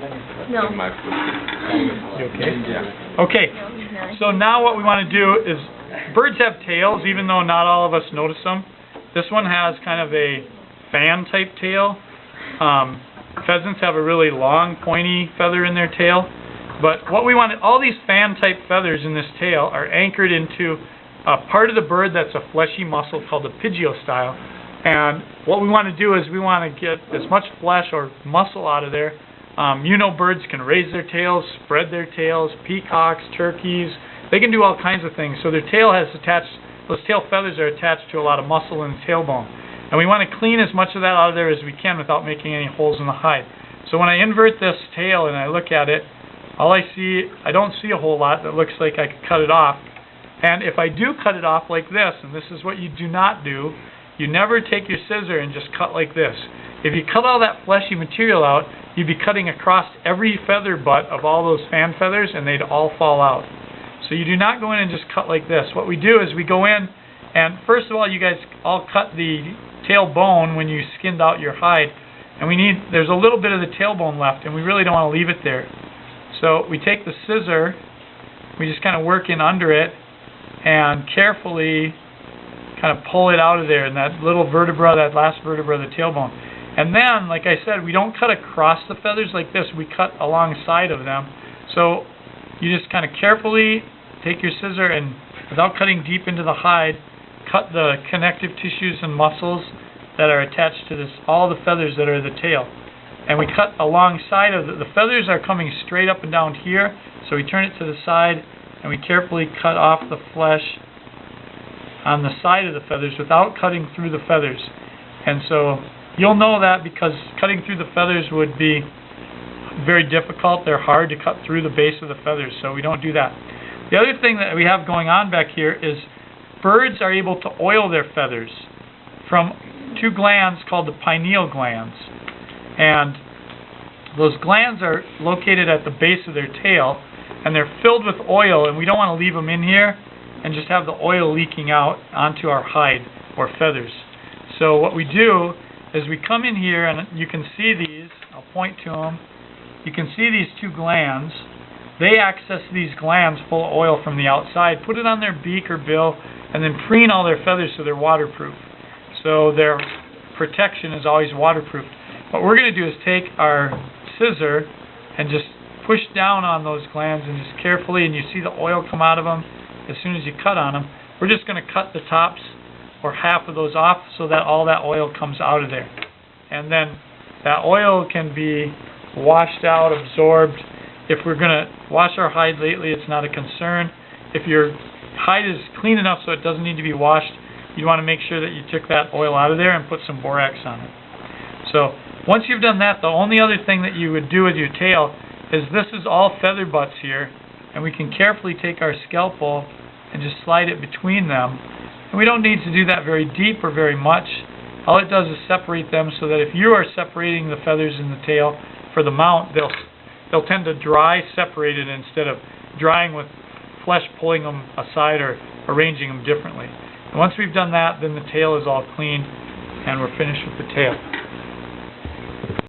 No. You okay? Yeah. Okay, so now what we want to do is, birds have tails, even though not all of us notice them. This one has kind of a fan type tail. Pheasants have a really long, pointy feather in their tail. But what we want, all these fan type feathers in this tail are anchored into a part of the bird that's a fleshy muscle called the pygiostyle. And what we want to do is we want to get as much flesh or muscle out of there. Birds can raise their tails, spread their tails, peacocks, turkeys, they can do all kinds of things. So their tail has attached, those tail feathers are attached to a lot of muscle in the tailbone. And we want to clean as much of that out of there as we can without making any holes in the hide. So when I invert this tail and I look at it, all I see, I don't see a whole lot that looks like I could cut it off. And if I do cut it off like this, and this is what you do not do, you never take your scissor and just cut like this. If you cut all that fleshy material out, you'd be cutting across every feather butt of all those fan feathers and they'd all fall out. So you do not go in and just cut like this. What we do is we go in and first of all you guys all cut the tail bone when you skinned out your hide. And there's a little bit of the tailbone left and we really don't want to leave it there. So we take the scissor, we just kind of work in under it and carefully kind of pull it out of there, and that little vertebra, that last vertebra of the tailbone. And then, like I said, we don't cut across the feathers like this, we cut alongside of them. So you just kind of carefully take your scissor and, without cutting deep into the hide, cut the connective tissues and muscles that are attached to this, all the feathers that are the tail. And we cut alongside of the feathers are coming straight up and down here, so we turn it to the side and we carefully cut off the flesh on the side of the feathers without cutting through the feathers. And so you'll know that because cutting through the feathers would be very difficult. They're hard to cut through the base of the feathers, so we don't do that. The other thing that we have going on back here is birds are able to oil their feathers from two glands called the pineal glands. And those glands are located at the base of their tail and they're filled with oil, and we don't want to leave them in here and just have the oil leaking out onto our hide or feathers. So what we do is we come in here and you can see these, I'll point to them, you can see these two glands. They access these glands full of oil from the outside, put it on their beak or bill, and then preen all their feathers so they're waterproof. So their protection is always waterproof. What we're going to do is take our scissor and just push down on those glands and just carefully, and you see the oil come out of them as soon as you cut on them. We're just going to cut the tops or half of those off so that all that oil comes out of there. And then that oil can be washed out, absorbed. If we're going to wash our hide lately, it's not a concern. If your hide is clean enough so it doesn't need to be washed, you want to make sure that you took that oil out of there and put some borax on it. So once you've done that, the only other thing that you would do with your tail is this is all feather butts here, and we can carefully take our scalpel and just slide it between them. And we don't need to do that very deep or very much. All it does is separate them so that if you are separating the feathers in the tail for the mount, they'll tend to dry separated instead of drying with flesh pulling them aside or arranging them differently. And once we've done that, then the tail is all clean and we're finished with the tail.